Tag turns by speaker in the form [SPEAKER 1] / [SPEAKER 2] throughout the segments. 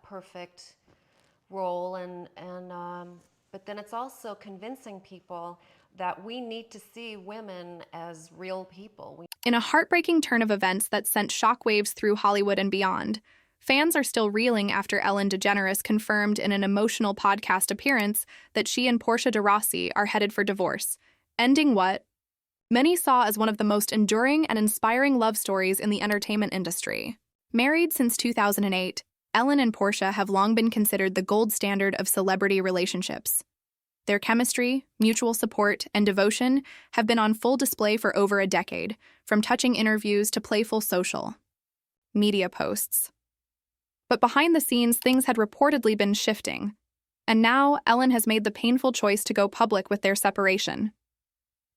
[SPEAKER 1] perfect role, but then it's also convincing people that we need to see women as real people.
[SPEAKER 2] In a heartbreaking turn of events that sent shockwaves through Hollywood and beyond, fans are still reeling after Ellen DeGeneres confirmed in an emotional podcast appearance that she and Portia de Rossi are headed for divorce, ending what many saw as one of the most enduring and inspiring love stories in the entertainment industry. Married since 2008, Ellen and Portia have long been considered the gold standard of celebrity relationships. Their chemistry, mutual support, and devotion have been on full display for over a decade, from touching interviews to playful social media posts. But behind the scenes, things had reportedly been shifting, and now Ellen has made the painful choice to go public with their separation.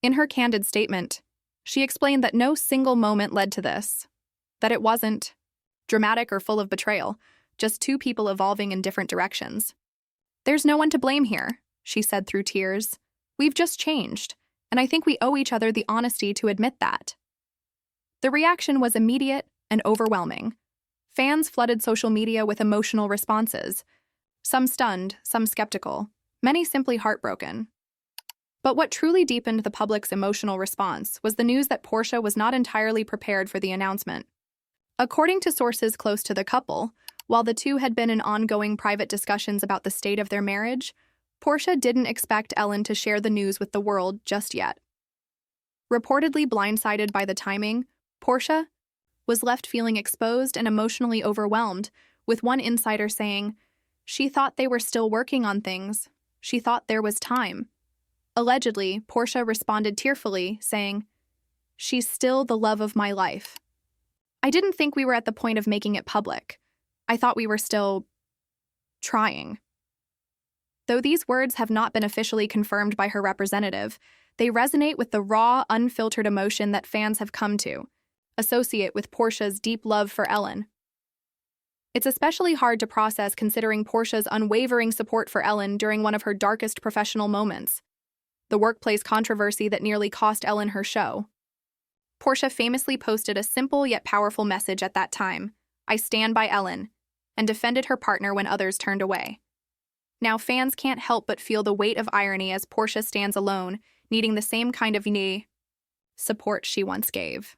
[SPEAKER 2] In her candid statement, she explained that no single moment led to this, that it wasn't dramatic or full of betrayal, just two people evolving in different directions. "There's no one to blame here," she said through tears. "We've just changed, and I think we owe each other the honesty to admit that." The reaction was immediate and overwhelming. Fans flooded social media with emotional responses, some stunned, some skeptical, many simply heartbroken. But what truly deepened the public's emotional response was the news that Portia was not entirely prepared for the announcement. According to sources close to the couple, while the two had been in ongoing private discussions about the state of their marriage, Portia didn't expect Ellen to share the news with the world just yet. Reportedly blindsided by the timing, Portia was left feeling exposed and emotionally overwhelmed, with one insider saying, "She thought they were still working on things. She thought there was time." Allegedly, Portia responded tearfully, saying, "She's still the love of my life. I didn't think we were at the point of making it public. I thought we were still trying." Though these words have not been officially confirmed by her representative, they resonate with the raw, unfiltered emotion that fans have come to associate with Portia's deep love for Ellen. It's especially hard to process considering Portia's unwavering support for Ellen during one of her darkest professional moments, the workplace controversy that nearly cost Ellen her show. Portia famously posted a simple yet powerful message at that time: "I stand by Ellen," and defended her partner when others turned away. Now fans can't help but feel the weight of irony as Portia stands alone, needing the same kind of support she once gave.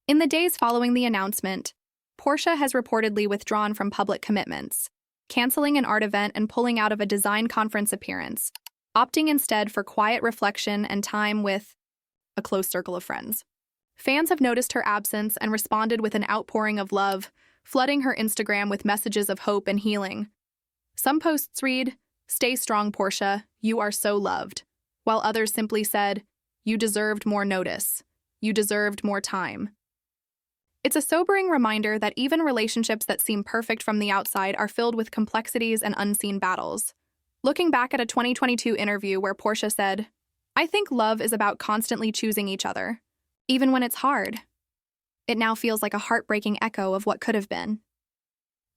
[SPEAKER 2] In the days following the announcement, Portia has reportedly withdrawn from public commitments, canceling an art event and pulling out of a design conference appearance, opting instead for quiet reflection and time with a close circle of friends. Fans have noticed her absence and responded with an outpouring of love, flooding her Instagram with messages of hope and healing. Some posts read, "Stay strong, Portia, you are so loved," while others simply said, "You deserved more notice. You deserved more time." It's a sobering reminder that even relationships that seem perfect from the outside are filled with complexities and unseen battles. Looking back at a 2022 interview where Portia said, "I think love is about constantly choosing each other, even when it's hard," it now feels like a heartbreaking echo of what could have been.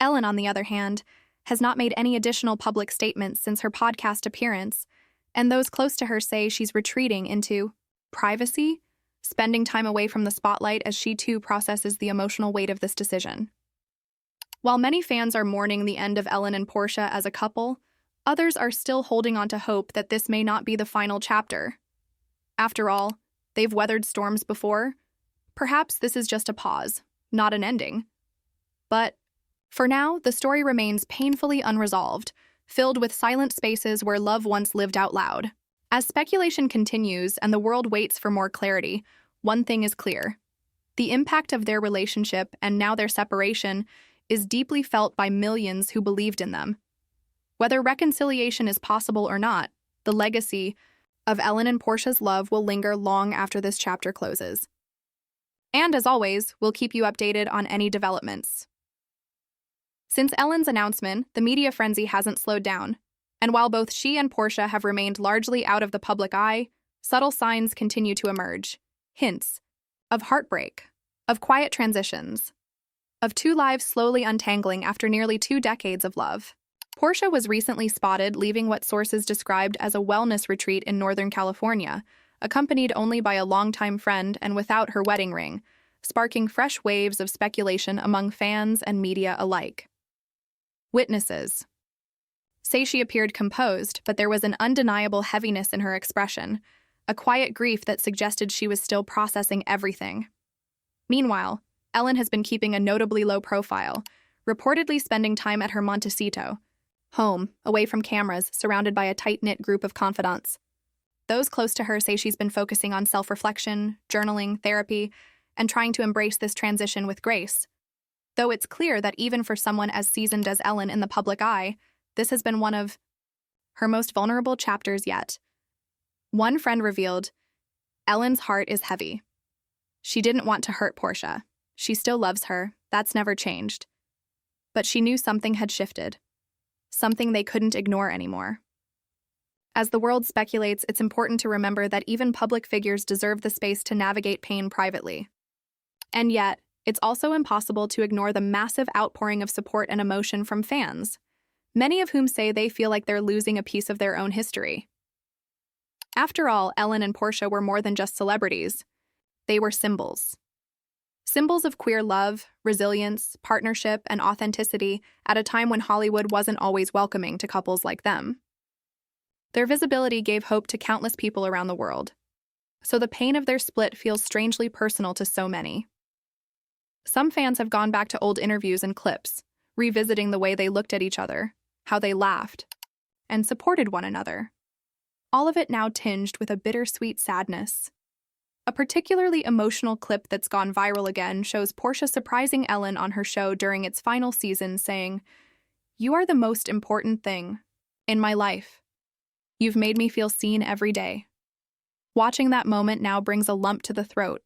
[SPEAKER 2] Ellen, on the other hand, has not made any additional public statements since her podcast appearance, and those close to her say she's retreating into privacy, spending time away from the spotlight as she too processes the emotional weight of this decision. While many fans are mourning the end of Ellen and Portia as a couple, others are still holding on to hope that this may not be the final chapter. After all, they've weathered storms before. Perhaps this is just a pause, not an ending. But for now, the story remains painfully unresolved, filled with silent spaces where love once lived out loud. As speculation continues and the world waits for more clarity, one thing is clear. The impact of their relationship and now their separation is deeply felt by millions who believed in them. Whether reconciliation is possible or not, the legacy of Ellen and Portia's love will linger long after this chapter closes. And as always, we'll keep you updated on any developments. Since Ellen's announcement, the media frenzy hasn't slowed down. And while both she and Portia have remained largely out of the public eye, subtle signs continue to emerge. Hints of heartbreak, of quiet transitions, of two lives slowly untangling after nearly 2 decades of love. Portia was recently spotted leaving what sources described as a wellness retreat in Northern California, accompanied only by a longtime friend and without her wedding ring, sparking fresh waves of speculation among fans and media alike. Witnesses say she appeared composed, but there was an undeniable heaviness in her expression, a quiet grief that suggested she was still processing everything. Meanwhile, Ellen has been keeping a notably low profile, reportedly spending time at her Montecito home, away from cameras, surrounded by a tight-knit group of confidants. Those close to her say she's been focusing on self-reflection, journaling, therapy, and trying to embrace this transition with grace. Though it's clear that even for someone as seasoned as Ellen in the public eye, this has been one of her most vulnerable chapters yet. One friend revealed, Ellen's heart is heavy. She didn't want to hurt Portia. She still loves her, that's never changed. But she knew something had shifted. Something they couldn't ignore anymore. As the world speculates, it's important to remember that even public figures deserve the space to navigate pain privately. And yet, it's also impossible to ignore the massive outpouring of support and emotion from fans, many of whom say they feel like they're losing a piece of their own history. After all, Ellen and Portia were more than just celebrities. They were symbols. Symbols of queer love, resilience, partnership, and authenticity at a time when Hollywood wasn't always welcoming to couples like them. Their visibility gave hope to countless people around the world. So the pain of their split feels strangely personal to so many. Some fans have gone back to old interviews and clips, revisiting the way they looked at each other, how they laughed, and supported one another. All of it now tinged with a bittersweet sadness. A particularly emotional clip that's gone viral again shows Portia surprising Ellen on her show during its final season, saying, "You are the most important thing in my life. You've made me feel seen every day." Watching that moment now brings a lump to the throat,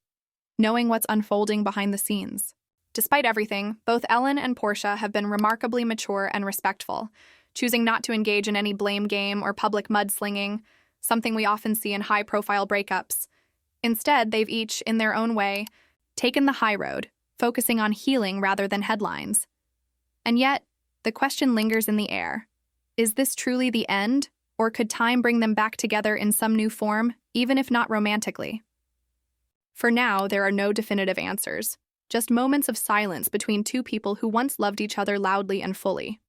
[SPEAKER 2] knowing what's unfolding behind the scenes. Despite everything, both Ellen and Portia have been remarkably mature and respectful, choosing not to engage in any blame game or public mudslinging, something we often see in high-profile breakups. Instead, they've each, in their own way, taken the high road, focusing on healing rather than headlines. And yet, the question lingers in the air. Is this truly the end, or could time bring them back together in some new form, even if not romantically? For now, there are no definitive answers, just moments of silence between two people who once loved each other loudly and fully.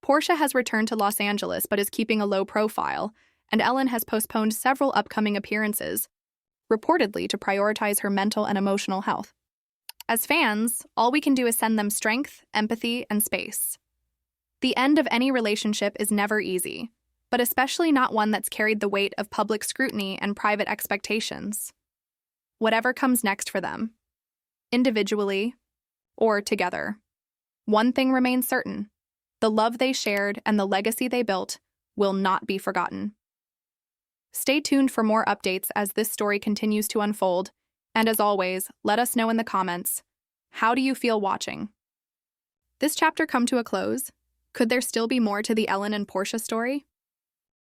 [SPEAKER 2] Portia has returned to Los Angeles but is keeping a low profile, and Ellen has postponed several upcoming appearances, reportedly to prioritize her mental and emotional health. As fans, all we can do is send them strength, empathy, and space. The end of any relationship is never easy, but especially not one that's carried the weight of public scrutiny and private expectations. Whatever comes next for them, individually or together, one thing remains certain: the love they shared and the legacy they built will not be forgotten. Stay tuned for more updates as this story continues to unfold, and as always, let us know in the comments, how do you feel watching? This chapter come to a close? Could there still be more to the Ellen and Portia story?